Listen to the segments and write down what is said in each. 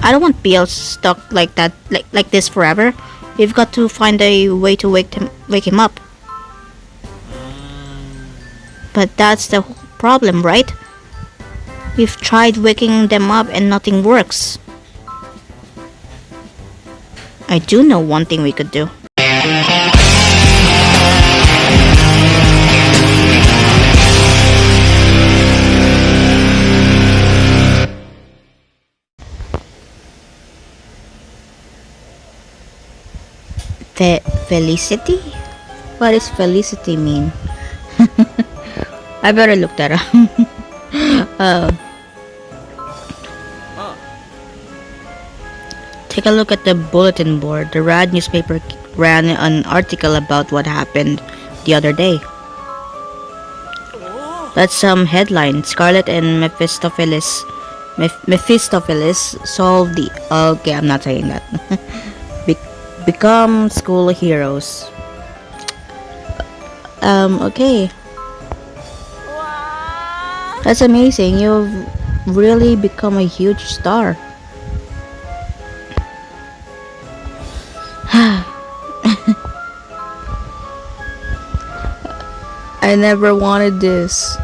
I don't want Bill stuck like that, like this forever. We've got to find a way to wake him up. But that's the whole problem, right? We've tried waking them up and nothing works. I do know one thing we could do. Felicity? What does felicity mean? I better look that up. uh, Take a look at the bulletin board. The Rad newspaper ran an article about what happened the other day. That's some headline. Scarlet and Mephistopheles solve the... Okay, I'm not saying that. Become school heroes. Okay. That's amazing. You've really become a huge star. I never wanted this.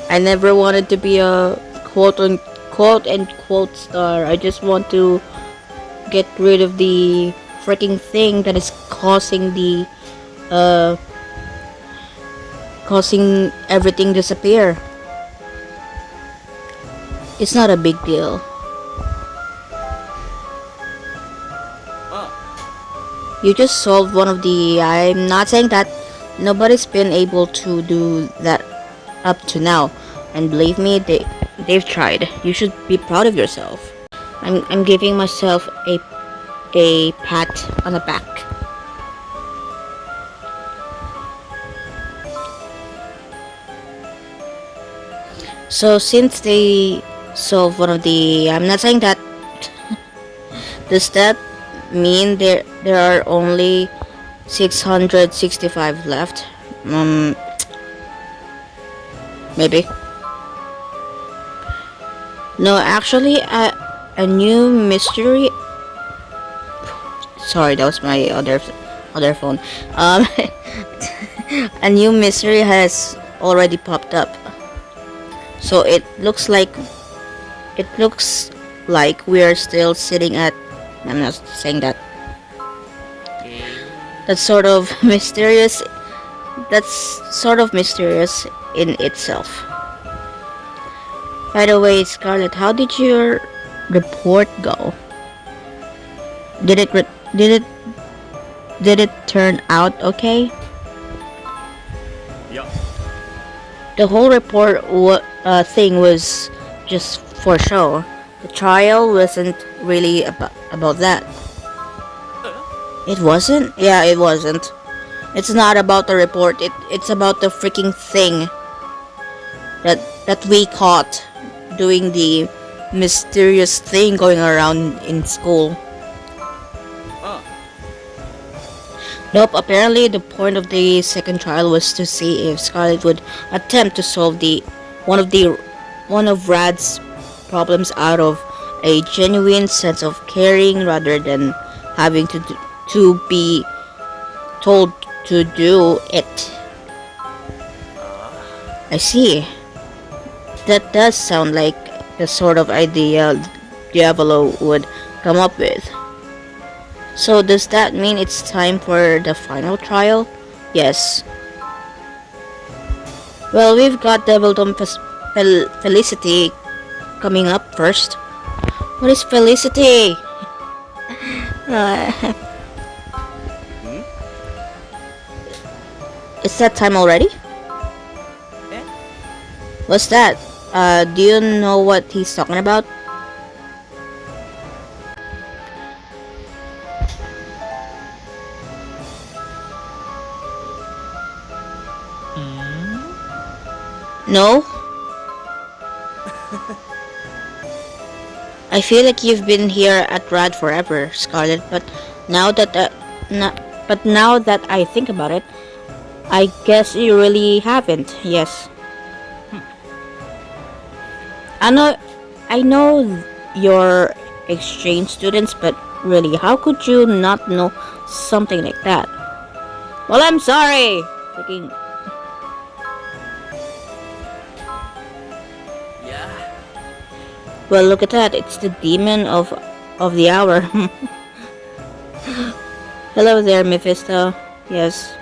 I never wanted to be a quote unquote star. I just want to get rid of the freaking thing that is causing everything disappear. It's not a big deal. You just solved one of the... I'm not saying that. Nobody's been able to do that up to now, and believe me, they've tried. You should be proud of yourself. I'm giving myself a pat on the back. So since they solved one of the... I'm not saying that. Does that mean there are only 665 left? Maybe. No, actually, a new mystery... Sorry, that was my other phone. A new mystery has already popped up. So it looks like we are still sitting at... I'm not saying that. That's sort of mysterious. That's sort of mysterious in itself. By the way, Scarlet, how did your report go? Did it turn out okay? Yeah. The whole report thing was just for show. The trial wasn't really about that. It wasn't? Yeah, it wasn't. It's not about the report. It's about the freaking thing that we caught doing the mysterious thing going around in school. Nope, apparently the point of the second trial was to see if Scarlet would attempt to solve one of Rad's problems out of a genuine sense of caring rather than having to be told to do it. I see. That does sound like the sort of idea Diavolo would come up with. So does that mean it's time for the final trial? Yes. Well, we've got Devildom Felicity coming up first. What is Felicity? Is that time already? What's that? Do you know what he's talking about? No? I feel like you've been here at Rad forever, Scarlet, but now that I think about it, I guess you really haven't. Yes. I know your exchange students, but really, how could you not know something like that? Well, I'm sorry. Freaking. Well, look at that. It's the demon of the hour. Hello there, Mephisto. Yes.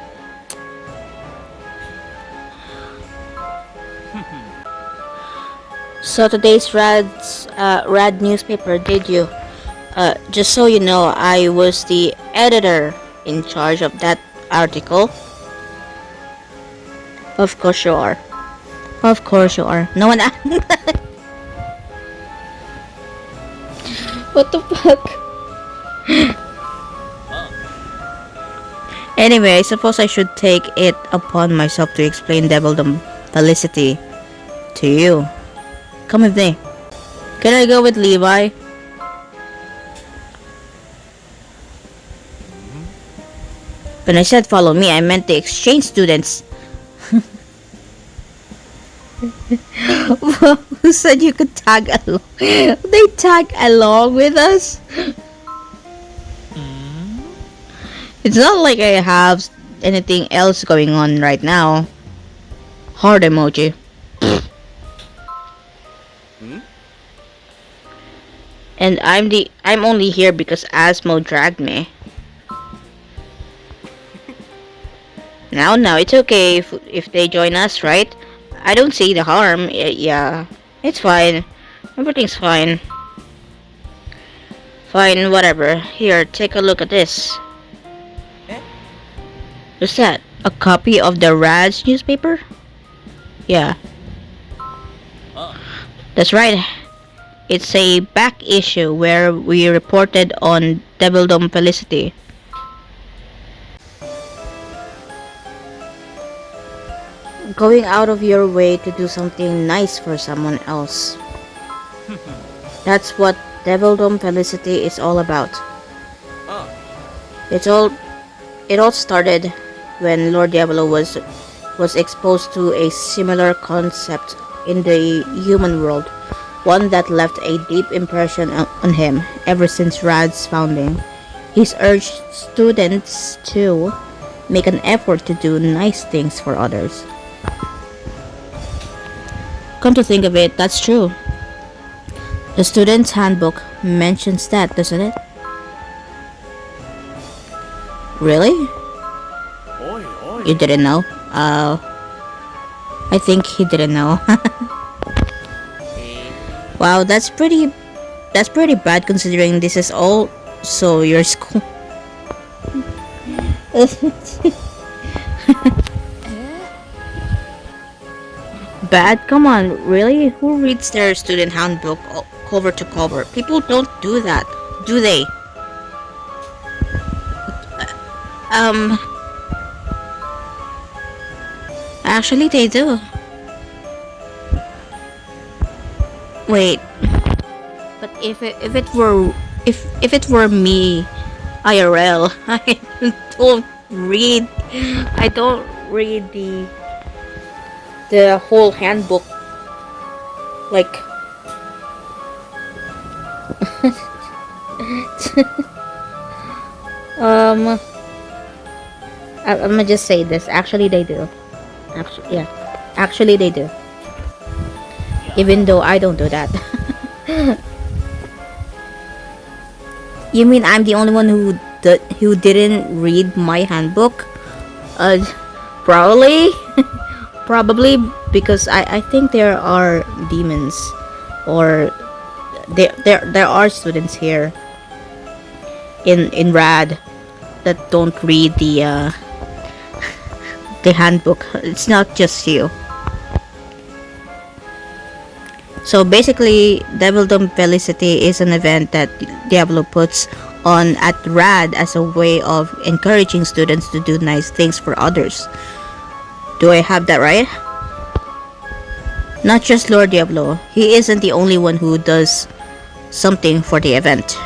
So today's rad newspaper, did you? Just so you know, I was the editor in charge of that article. Of course you are. Of course you are. No one. What the fuck? Anyway, I suppose I should take it upon myself to explain Devildom Felicity to you. Come with me. Can I go with Levi? When I said follow me, I meant the exchange students. Who said you could tag along? They tag along with us? It's not like I have anything else going on right now. Heart emoji. And I'm only here because Asmo dragged me. Now it's okay if they join us, right? I don't see the harm. Yeah, it's fine. Everything's fine. Fine, whatever. Here, take a look at this. What's that? A copy of the Rad's newspaper? Yeah. That's right. It's a back issue where we reported on Devildom Felicity. Going out of your way to do something nice for someone else. That's what Devildom Felicity is all about. It all started when Lord Diablo was exposed to a similar concept in the human world, one that left a deep impression on him ever since Rad's founding. He's urged students to make an effort to do nice things for others. Come to think of it, that's true. The student's handbook mentions that, doesn't it? Really? You didn't know? I think he didn't know. Wow, that's pretty bad considering this is also your school. Bad? Come on, really? Who reads their student handbook cover to cover? People don't do that, do they? Actually they do. Wait. But if it were me IRL, I don't read the whole handbook, like I'm gonna just say this. Actually, they do. Actually, they do. Even though I don't do that. You mean I'm the only one who didn't read my handbook? Probably. Probably because I think there are demons, or there are students here in Rad that don't read the handbook. It's not just you. So basically, Devildom Felicity is an event that Diablo puts on at Rad as a way of encouraging students to do nice things for others. Do I have that right? Not just Lord Diablo. He isn't the only one who does something for the event.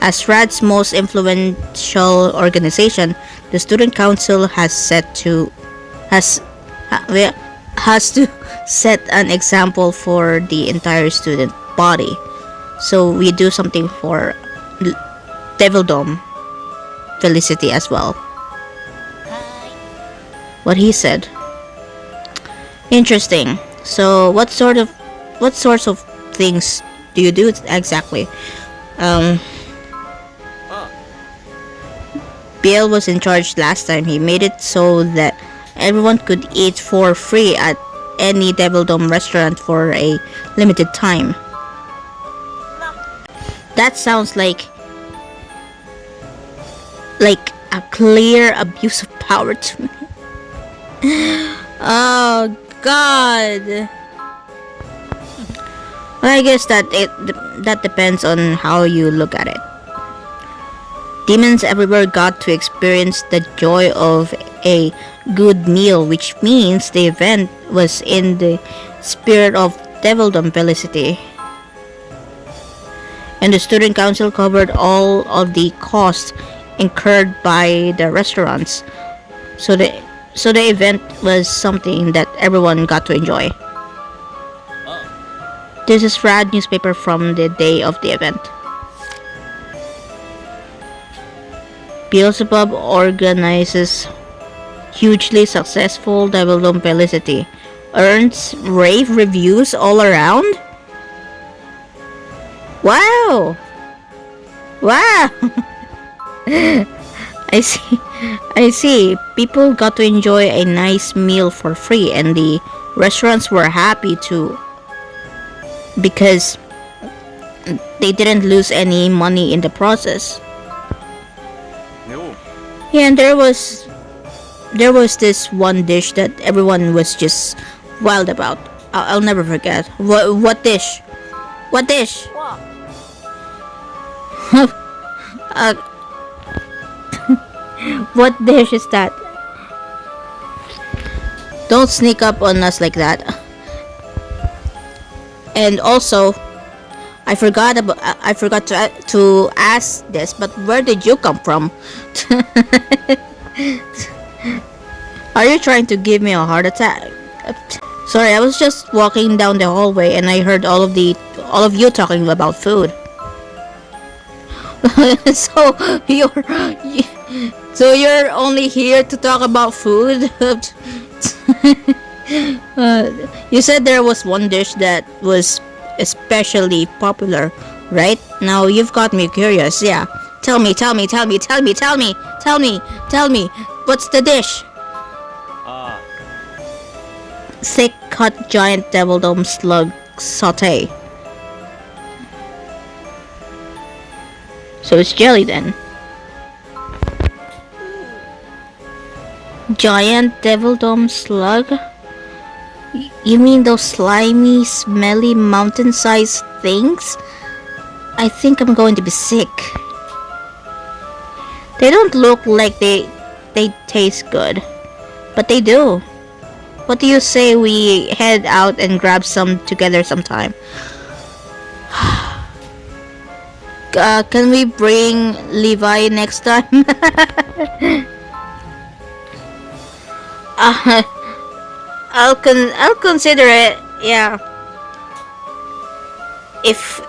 As Rad's most influential organization, the Student Council has to set an example for the entire student body. So we do something for Devildom Felicity as well. What he said. Interesting. So what sorts of things do you do exactly? Um, Bill was in charge last time. He made it so that everyone could eat for free at any Devildom restaurant for a limited time. That sounds like a clear abuse of power to me. Oh God. Well, I guess that depends on how you look at it. Demons everywhere got to experience the joy of a good meal, which means the event was in the spirit of Devildom Felicity. And the student council covered all of the costs incurred by the restaurants. So the event was something that everyone got to enjoy. This is Rad newspaper from the day of the event. Beelzebub organizes hugely successful Devildom Felicity. Earns rave reviews all around? Wow! Wow! I see. People got to enjoy a nice meal for free, and the restaurants were happy too, because they didn't lose any money in the process. Yeah, and there was this one dish that everyone was just wild about. I'll never forget. What dish? What dish? What dish is that? Don't sneak up on us like that. And also, I forgot to ask this, but where did you come from? Are you trying to give me a heart attack? Sorry, I was just walking down the hallway and I heard all of you talking about food. So you're only here to talk about food? You said there was one dish that was especially popular, right? Now you've got me curious. Yeah, tell me. What's the dish? Thick cut giant Devildom slug saute. So it's jelly then. Giant Devildom slug? You mean those slimy, smelly, mountain-sized things? I think I'm going to be sick. They don't look like they taste good, but they do. What do you say we head out and grab some together sometime? Can we bring Levi next time? I'll consider it. Yeah. If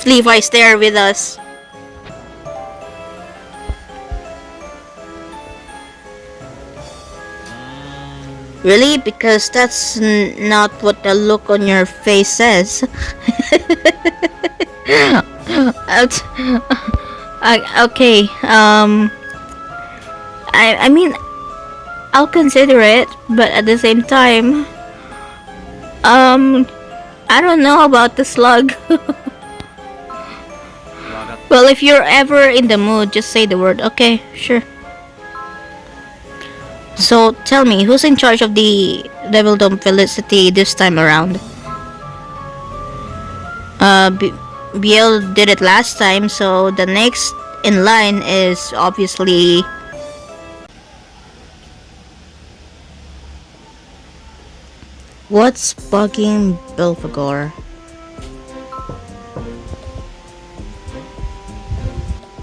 Levi's there with us. Really? Because that's not what the look on your face says. Okay. I mean, I'll consider it, but at the same time, I don't know about the slug. Well, if you're ever in the mood, just say the word. Okay, sure. So tell me, who's in charge of the Devildom Felicity this time around? Biel did it last time, so the next in line is obviously... What's bugging Belphegor?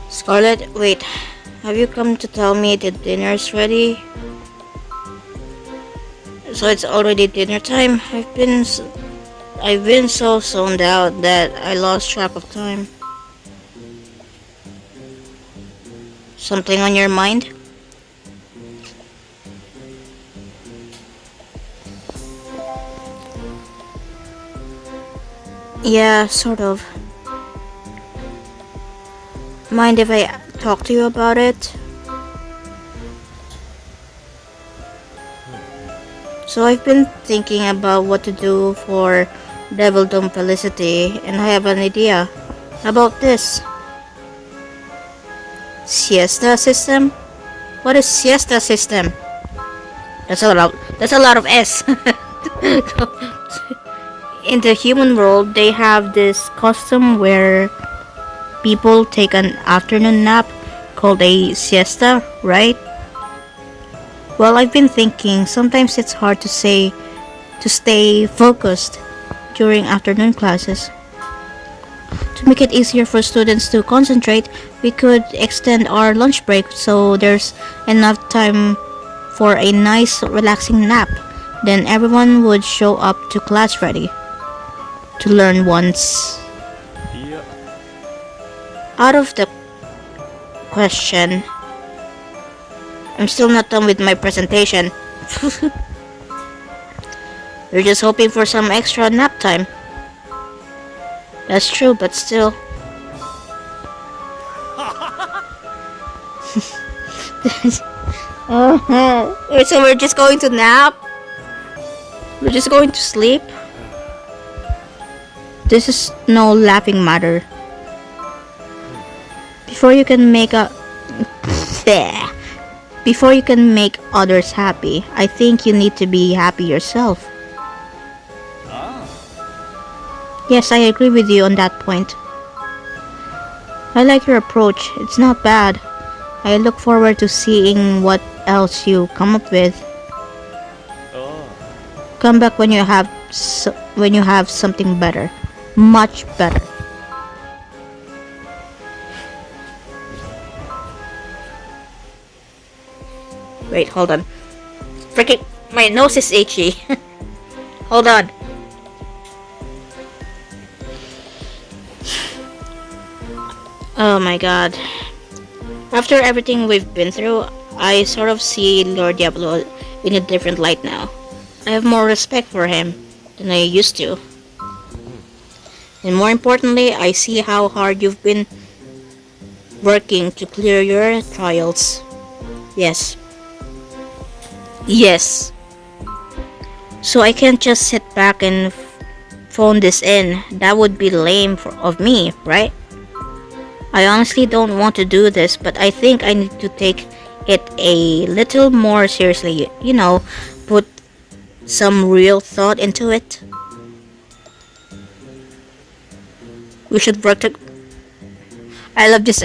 Scarlet, wait. Have you come to tell me the dinner's ready? So it's already dinner time. I've been I've been so zoned out that I lost track of time. Something on your mind? Yeah, sort of. Mind if I talk to you about it? So I've been thinking about what to do for Devildom Felicity, and I have an idea. How about this? Siesta system? What is siesta system? That's a lot of S. In the human world, they have this custom where people take an afternoon nap called a siesta, right? Well, I've been thinking sometimes it's hard to stay focused during afternoon classes. To make it easier for students to concentrate, we could extend our lunch break so there's enough time for a nice relaxing nap. Then everyone would show up to class ready to learn once. Out of the question, I'm still not done with my presentation. You're just hoping for some extra nap time. That's true, but still. So we're just going to nap? We're just going to sleep? This is no laughing matter. Before you can make a Before you can make others happy, I think you need to be happy yourself. Yes, I agree with you on that point. I like your approach. It's not bad. I look forward to seeing what else you come up with. Come back when you have something better. Much better. Wait, hold on. Freaking, my nose is itchy. Hold on. Oh my god. After everything we've been through, I sort of see Lord Diablo in a different light now. I have more respect for him than I used to. And more importantly, I see how hard you've been working to clear your trials. Yes. Yes. So I can't just sit back and phone this in. That would be lame of me, right? I honestly don't want to do this, but I think I need to take it a little more seriously. You know, put some real thought into it. We should work to... I love this.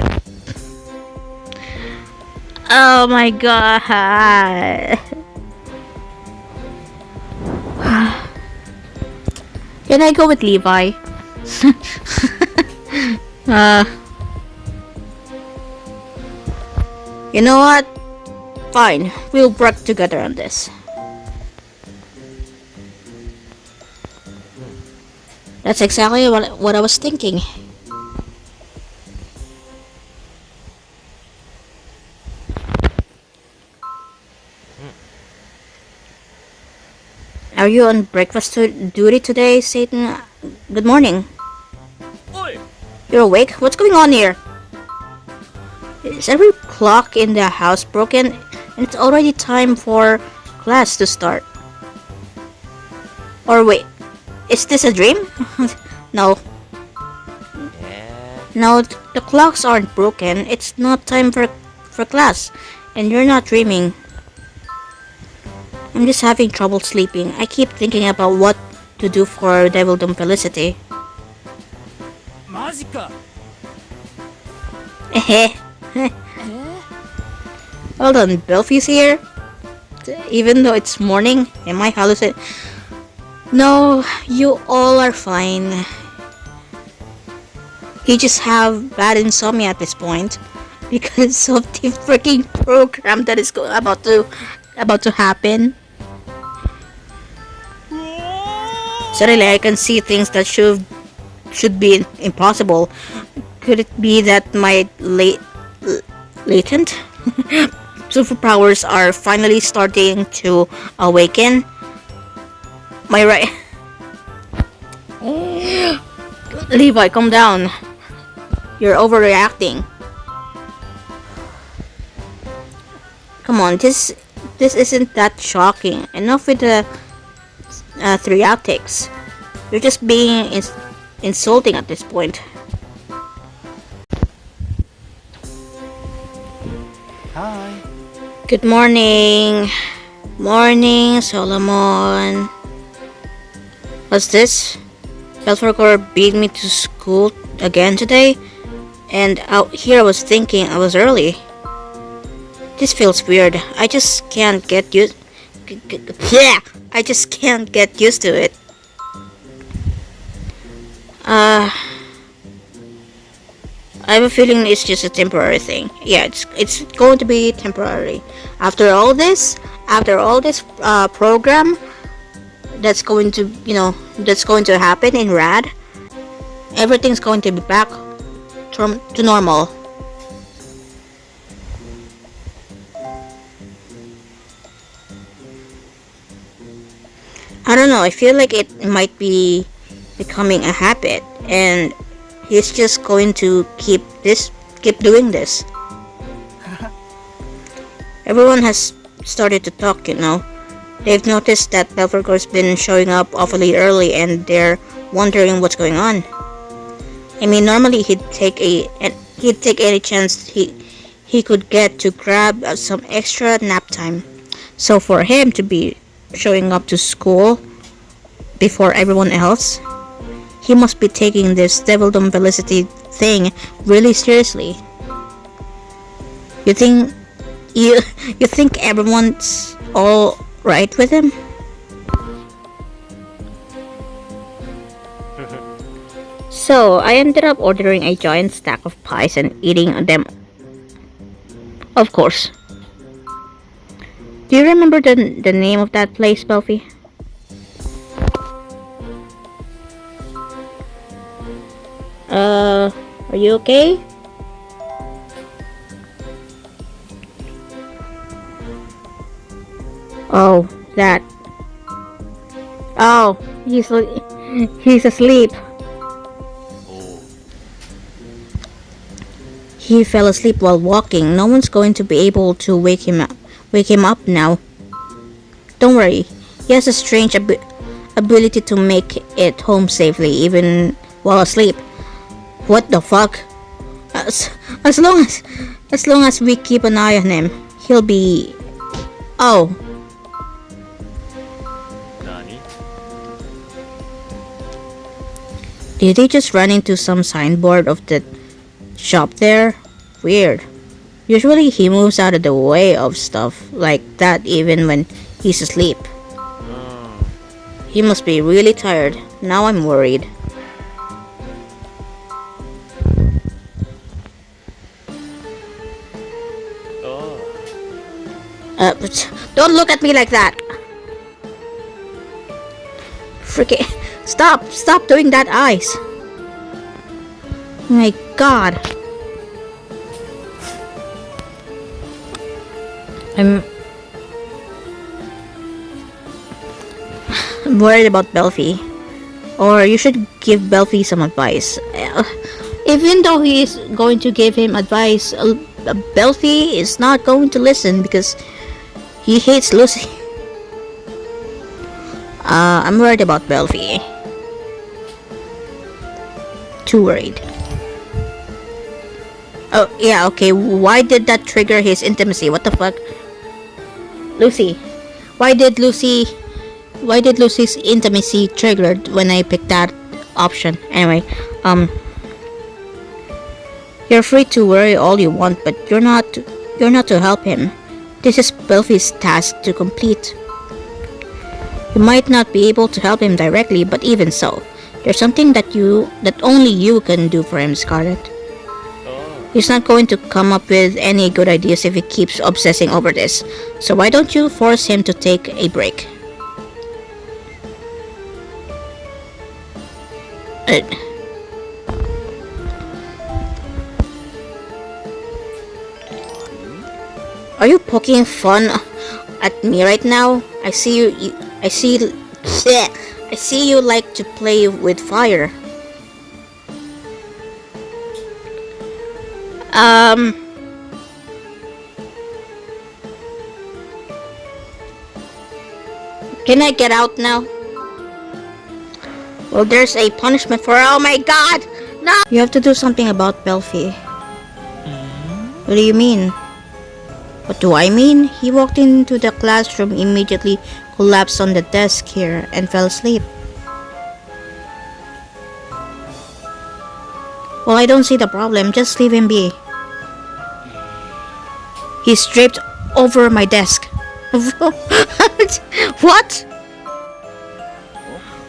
Oh my god. Can I go with Levi? uh, you know what? Fine, we'll work together on this. That's exactly what I was thinking. Are you on breakfast duty today, Satan? Good morning. You're awake? What's going on here? Is every clock in the house broken? And it's already time for class to start. Or wait, is this a dream? No. No, the clocks aren't broken. It's not time for class. And you're not dreaming. I'm just having trouble sleeping. I keep thinking about what to do for Devildom Felicity. Hold on, Belfie's here? Even though it's morning, am I hallucinating? No, you all are fine. You just have bad insomnia at this point because of the freaking program that is about to happen. Suddenly, I can see things that should be impossible. Could it be that my latent superpowers are finally starting to awaken? My right. Levi, calm down. You're overreacting. Come on, this isn't that shocking. Enough with the theatrics. You're just being insulting at this point. Hi. Good morning. Morning, Solomon. What's this? Belfagor beat me to school again today, and out here I was thinking I was early. This feels weird. I just can't get used. Yeah, I just can't get used to it. Uh, I have a feeling it's just a temporary thing. Yeah, it's going to be temporary. After all this program that's going to happen in Rad, everything's going to be back to normal. I don't know. I feel like it might be becoming a habit, and he's just going to keep doing this. Everyone has started to talk. They've noticed that Belfagor's been showing up awfully early, and they're wondering what's going on. I mean, normally he'd take any chance he could get to grab some extra nap time. So for him to be showing up to school before everyone else, he must be taking this Devildom Felicity thing really seriously. You think you think everyone's all right with him? So I ended up ordering a giant stack of pies and eating them. Of course. Do you remember the name of that place, Belfie? Are you okay? Oh, that. Oh, he's asleep. Oh. He fell asleep while walking. No one's going to be able to wake him up now. Don't worry. He has a strange ability to make it home safely even while asleep. What the fuck? As long as we keep an eye on him, he'll be. Oh, Nani? did he just run into some signboard of the shop there? Weird. Usually he moves out of the way of stuff like that even when he's asleep. He must be really tired. Now I'm worried. Oh. But don't look at me like that. Freaking stop doing that eyes. My god. I'm worried about Belfie. Or you should give Belfie some advice. Even though he is going to give him advice, Belfie is not going to listen because he hates Lucy. I'm worried about Belfie. Too worried. Oh, yeah, okay. Why did that trigger his intimacy? What the fuck? Lucy. Why did Lucy's intimacy triggered when I picked that option? Anyway, you're free to worry all you want, but you're not to help him. This is Belfie's task to complete. You might not be able to help him directly, but even so, there's something that only you can do for him, Scarlet. Oh. He's not going to come up with any good ideas if he keeps obsessing over this. So why don't you force him to take a break? Uh, Are you poking fun at me right now? I see I see. I see you like to play with fire. Um. Can I get out now? Well, there's a punishment for. Oh my God! No! You have to do something about Belfi. What do you mean? What do I mean? He walked into the classroom, immediately collapsed on the desk here, and fell asleep. Well, I don't see the problem. Just leave him be. He's draped over my desk. What?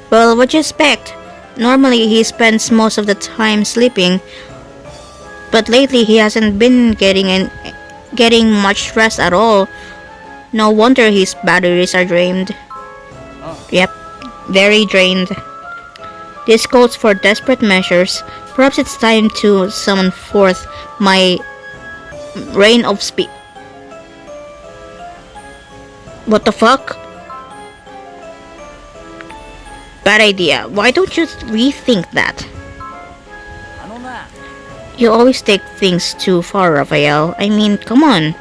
Well, what do you expect? Normally, he spends most of the time sleeping, but lately he hasn't been getting much rest at all. No wonder his batteries are drained. Yep, very drained. This calls for desperate measures. Perhaps it's time to summon forth my reign of speed. What the fuck? Bad idea. Why don't you rethink that? You always take things too far, Raphael. I mean, come on.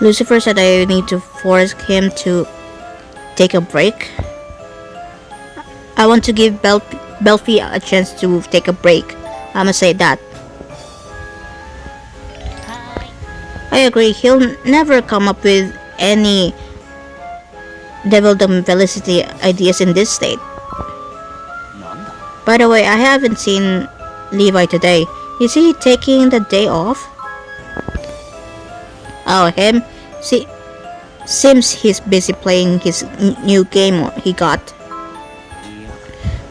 Lucifer said I need to force him to take a break. I want to give Belfi a chance to take a break. I'ma say that. I agree, he'll never come up with any Devildom velocity ideas in this state. By the way, I haven't seen Levi today. Is he taking the day off? Oh, him? See, seems he's busy playing his new game he got.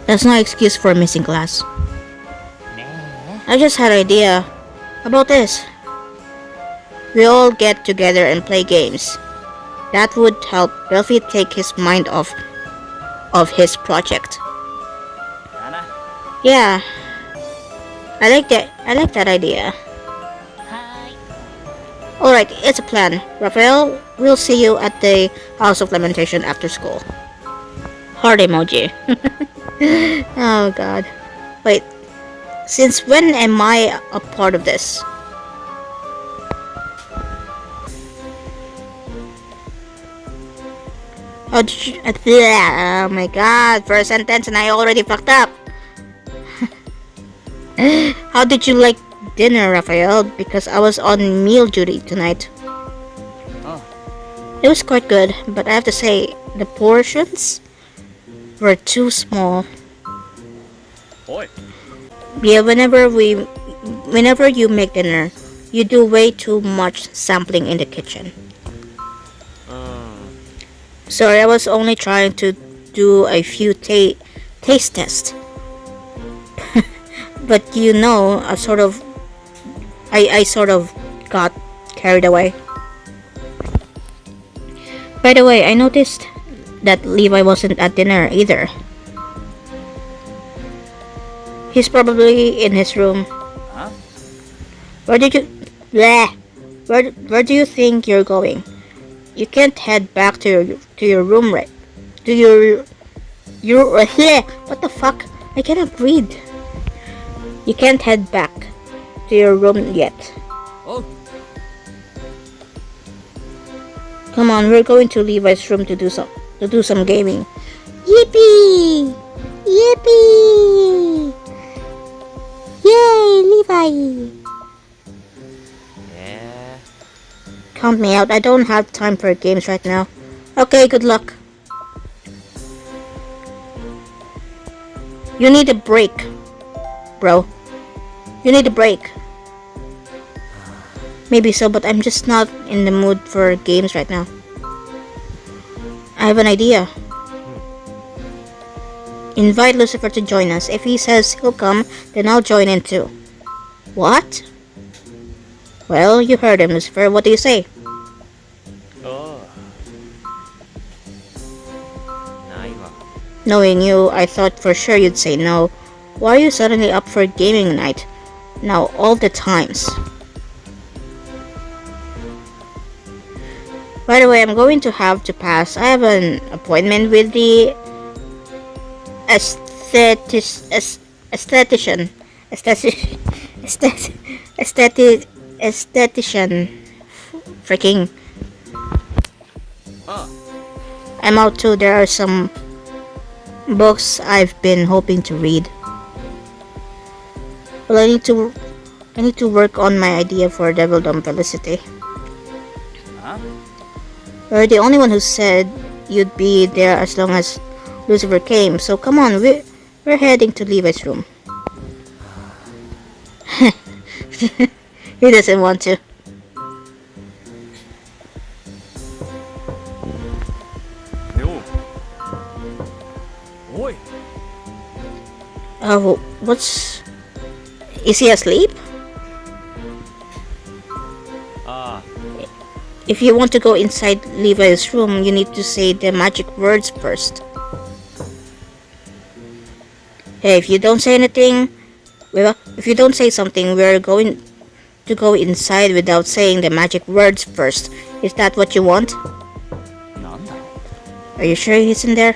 That's no excuse for missing class. I just had an idea. How about this? We all get together and play games. That would help Belfi take his mind off of his project. Yeah, I like that idea. Alright, it's a plan. Raphael, we'll see you at the House of Lamentation after school. Heart emoji. Oh god. Wait, since when am I a part of this? Oh, oh my god, first sentence and I already fucked up. How did you like dinner, Raphael? Because I was on meal duty tonight. It was quite good, but I have to say, the portions were too small. Oi. Yeah, whenever you make dinner, you do way too much sampling in the kitchen. Sorry, I was only trying to do a few taste tests. But you know, I sort of got carried away. By the way, I noticed that Levi wasn't at dinner either. He's probably in his room. Huh? Where did you... Bleh. Where do you think you're going? You can't head back to your room, right? To your what the fuck? I cannot read. You can't head back to your room yet. Oh. Come on, we're going to Levi's room to do some gaming. Yippee! Yippee! Yay, Levi! Yeah. Count me out. I don't have time for games right now. Okay, good luck. You need a break, bro. You need a break. Maybe so, but I'm just not in the mood for games right now. I have an idea. Invite Lucifer to join us. If he says he'll come, then I'll join in too. What? Well, you heard him, Lucifer. What do you say? Oh. ないわ。 Knowing you, I thought for sure you'd say no. Why are you suddenly up for gaming night? Now, all the times. By the way, I'm going to have to pass. I have an appointment with the aesthetician. Aesthetician. Freaking. Ah, I'm out too. There are some books I've been hoping to read. Well, I need to work on my idea for Devildom Felicity. huh? You're the only one who said you'd be there as long as Lucifer came. So come on, we're heading to Levi's room. He doesn't want to. Yo. Oi. Oh, what's... Is he asleep? Ah, If you want to go inside Levi's room, you need to say the magic words first. Hey, if you don't say anything, well, if you don't say something, we're going to go inside without saying the magic words first. Is that what you want? なんだ。 Are you sure he's in there?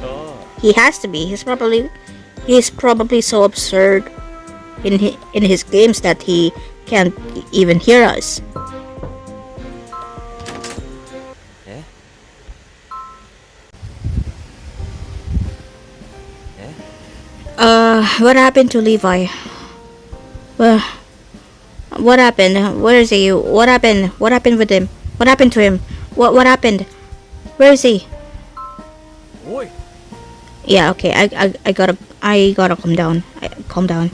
あ He has to be. He's probably so absurd in his games that he can't even hear us. あ。え？What happened to Levi? Well, what happened? Where is he? What happened? What happened with him? What happened to him? What happened? Where is he? おい。 Yeah, okay. I gotta calm down. Calm down.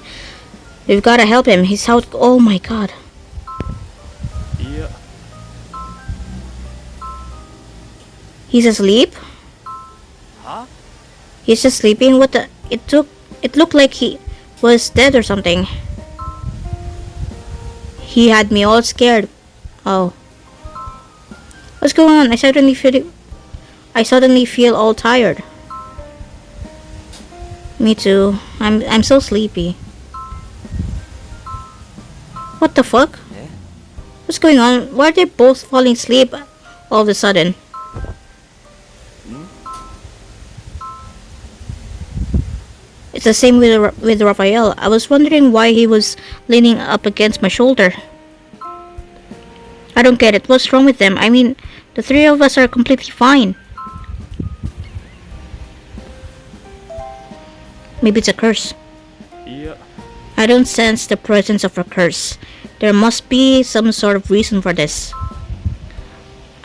We've gotta help him. He's out. Oh my god. いや。 He's asleep. は？ He's just sleeping. What the? It looked like he was dead or something. He had me all scared. Oh. What's going on? I suddenly feel all tired. Me too. I'm so sleepy. What the fuck? え？ What's going on? Why are they both falling asleep all of a sudden? It's the same with Raphael. I was wondering why he was leaning up against my shoulder. I don't get it. What's wrong with them? I mean, the three of us are completely fine. Maybe it's a curse. いや。 I don't sense the presence of a curse. There must be some sort of reason for this.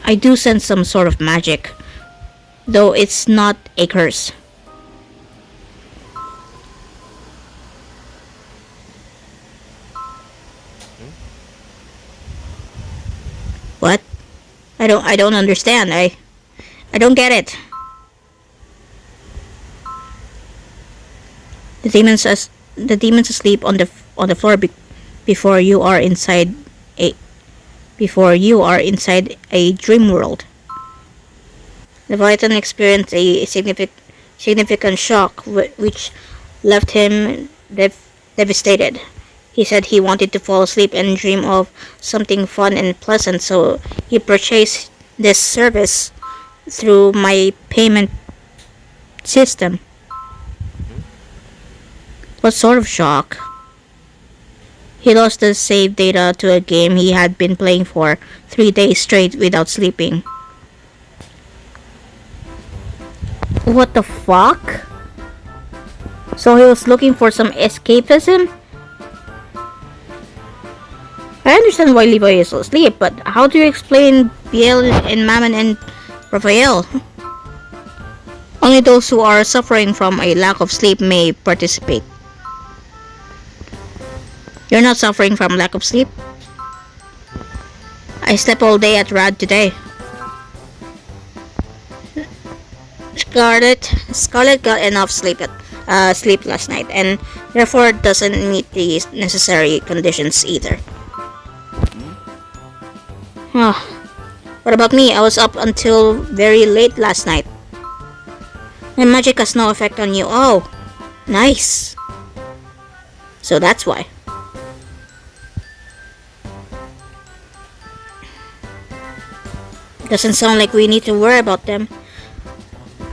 I do sense some sort of magic, though it's not a curse. What? I don't understand. I don't get it. The demons asleep on the floor before you are inside a dream world. Leviathan experienced a significant shock which left him devastated. He said he wanted to fall asleep and dream of something fun and pleasant, so he purchased this service through my payment system. What sort of shock? He lost the save data to a game he had been playing for 3 days straight without sleeping. What the fuck? So he was looking for some escapism? I understand why Levi is asleep, but how do you explain Biel and Mammon and Raphael? Only those who are suffering from a lack of sleep may participate. You're not suffering from lack of sleep? I slept all day at Rad today. Scarlet got enough sleep last night, and therefore doesn't meet the necessary conditions either. Oh, What about me? I was up until very late last night. My magic has no effect on you. Oh, nice. So that's why. Doesn't sound like we need to worry about them.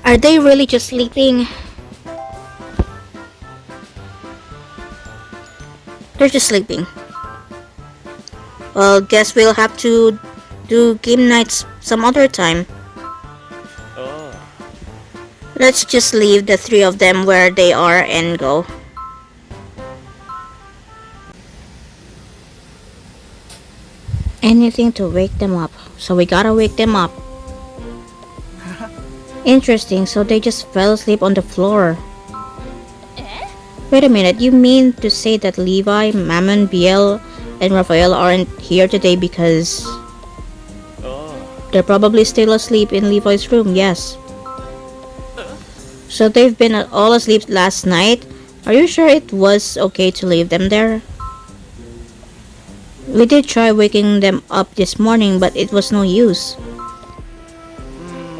Are they really just sleeping? They're just sleeping. Well, guess we'll have to do game nights some other time. Oh. Let's just leave the three of them where they are and go. Anything to wake them up. So we gotta wake them up. Interesting, so they just fell asleep on the floor. Wait a minute, you mean to say that Levi, Mammon, Biel, and Raphael aren't here today because Oh. they're probably still asleep in Levi's room? Yes. So they've been all asleep last night? Are you sure it was okay to leave them there? We did try waking them up this morning, but it was no use.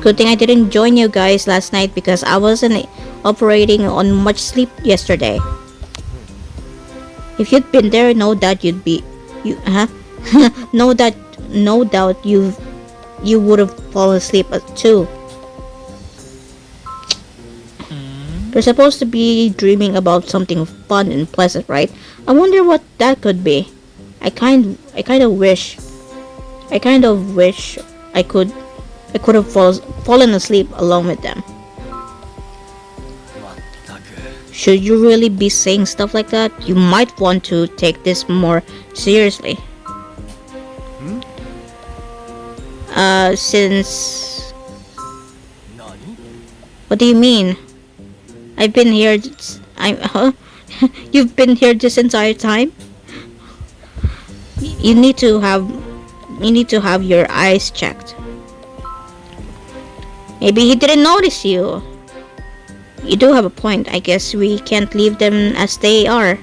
Good thing I didn't join you guys last night because I wasn't operating on much sleep yesterday. If you'd been there, no doubt you'd be, no doubt you would have fallen asleep too. They're supposed to be dreaming about something fun and pleasant, right? I wonder what that could be. I kind of wish I could have fallen asleep along with them. Should you really be saying stuff like that? You might want to take this more seriously. Since... What do you mean? I've been here... You've been here this entire time? You need to have your eyes checked. Maybe he didn't notice you. You do have a point. I guess we can't leave them as they are.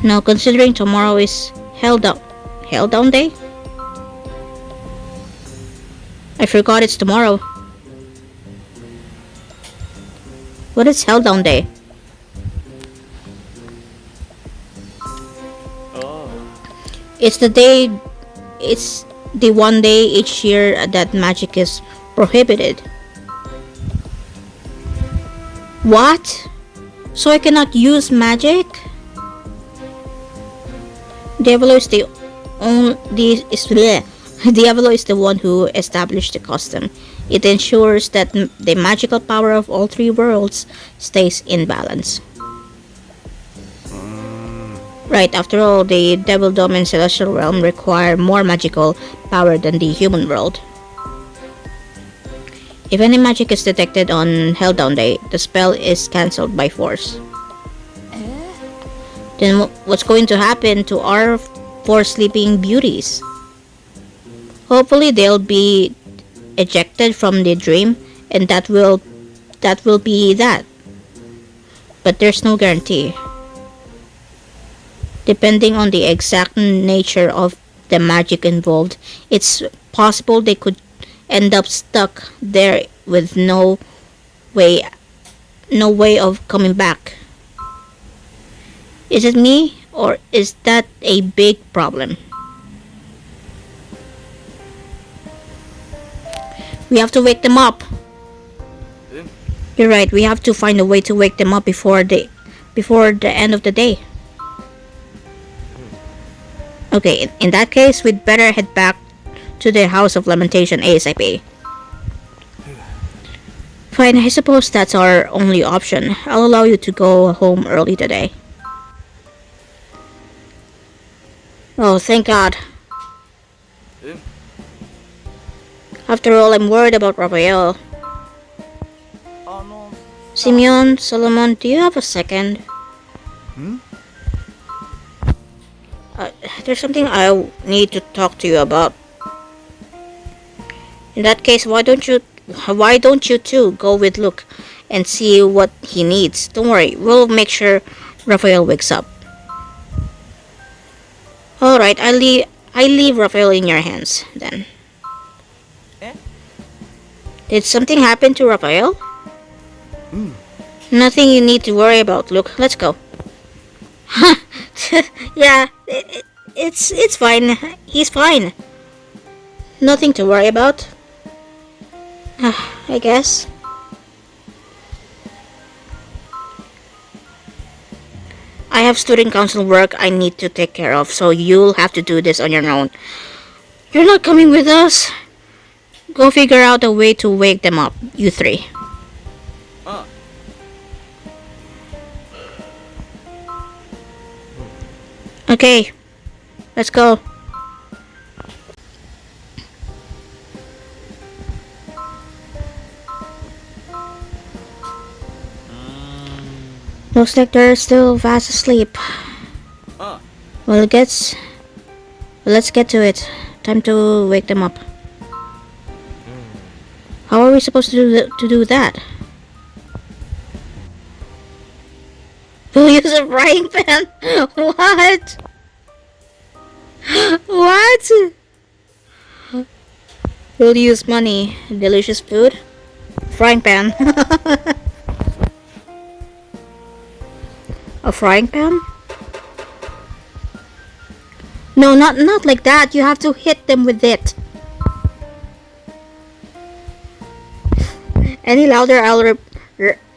Now, considering tomorrow is Hell Down Day? I forgot it's tomorrow. What is Hell Down Day? Oh. It's the one day each year that magic is prohibited. What? So I cannot use magic? Diavolo is Diavolo is the one who established the custom. It ensures that the magical power of all three worlds stays in balance. Right, after all, the Devildom and Celestial Realm require more magical power than the human world. If any magic is detected on Helldown Day, the spell is cancelled by force. Then what's going to happen to our four sleeping beauties? Hopefully they'll be ejected from the dream, and that will be that. But there's no guarantee. Depending on the exact nature of the magic involved, it's possible they could end up stuck there with no way of coming back. Is it me, or is that a big problem? We have to wake them up. You're right, we have to find a way to wake them up before the end of the day. Okay, in that case, we'd better head back to the House of Lamentation ASAP. Fine, I suppose that's our only option. I'll allow you to go home early today. Oh, thank God. After all, I'm worried about Raphael. Simeon, Solomon, do you have a second? There's something I need to talk to you about. In that case, why don't you two go with Luke and see what he needs? Don't worry, we'll make sure Raphael wakes up. Alright, I leave Raphael in your hands then. Did something happen to Raphael? Nothing you need to worry about. Look, let's go. Yeah, it's fine. He's fine. Nothing to worry about. I guess. I have student council work I need to take care of, so you'll have to do this on your own. You're not coming with us? Go figure out a way to wake them up, you three. Ah. Okay, let's go. Looks like they're still fast asleep. Ah. Well, let's get to it. Time to wake them up. How are we supposed to do that? We'll use a frying pan. What? What? We'll use money. Delicious food. Frying pan. A frying pan? No, not like that. You have to hit them with it. Any louder,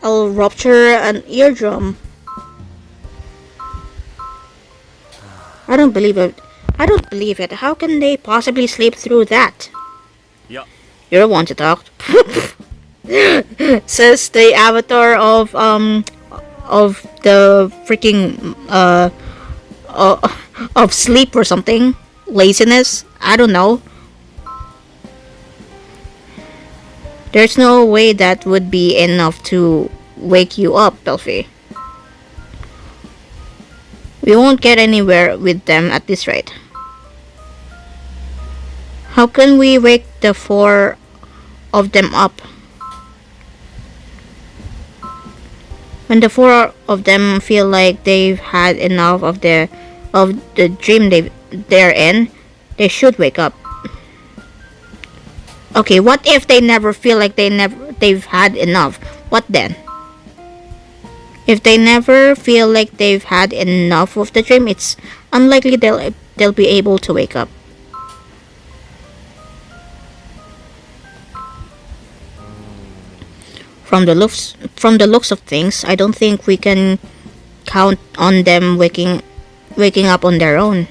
I'll rupture an eardrum. I don't believe it. I don't believe it. How can they possibly sleep through that? Yeah. You're the one to talk. Says the avatar of the freaking of sleep or something. Laziness. I don't know. There's no way that would be enough to wake you up, Belfie. We won't get anywhere with them at this rate. How can we wake the four of them up? When the four of them feel like they've had enough of the dream they're in, they should wake up. Okay, what if they never feel like they've had enough? What then? If they never feel like they've had enough of the dream, it's unlikely they'll be able to wake up. From the looks of things, I don't think we can count on them waking up on their own.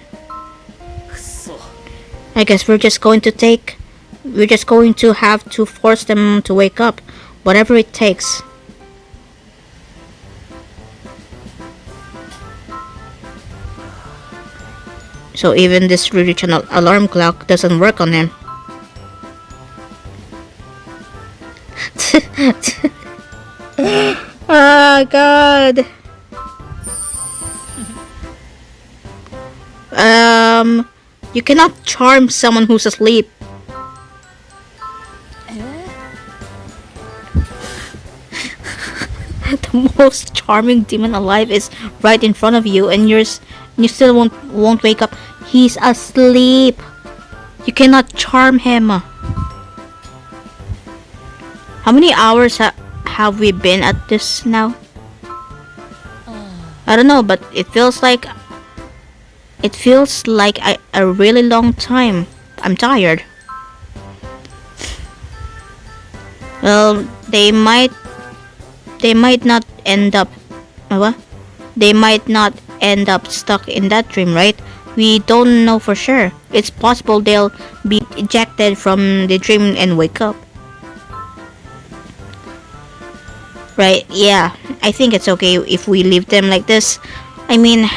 I guess we're just going to have to force them to wake up, whatever it takes. So even this religion alarm clock doesn't work on him. Oh God. You cannot charm someone who's asleep. The most charming demon alive is right in front of you, and you still won't wake up. He's asleep. You cannot charm him. How many hours have we been at this now? I don't know, but it feels like a really long time. I'm tired. Well, they might not end up what? They might not end up stuck in that dream, right? We don't know for sure. It's possible they'll be ejected from the dream and wake up. Right, yeah. I think it's okay if we leave them like this. I mean,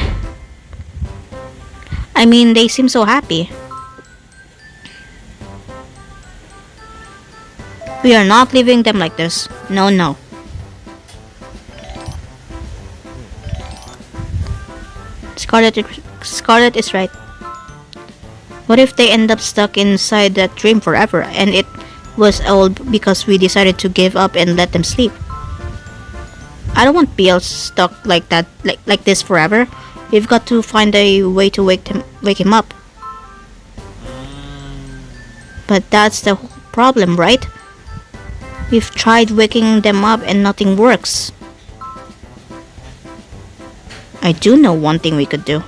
they seem so happy. We are not leaving them like this. No, no. Scarlet is right. What if they end up stuck inside that dream forever, and it was all because we decided to give up and let them sleep? I don't want Bill stuck like that, like this forever. We've got to find a way to wake him up. But that's the problem, right? We've tried waking them up and nothing works. I do know one thing we could do.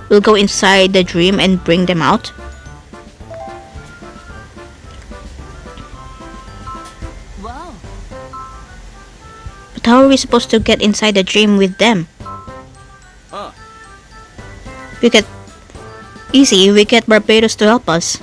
We'll go inside the dream and bring them out. Wow. But how are we supposed to get inside the dream with them? Uh. We get Barbados to help us.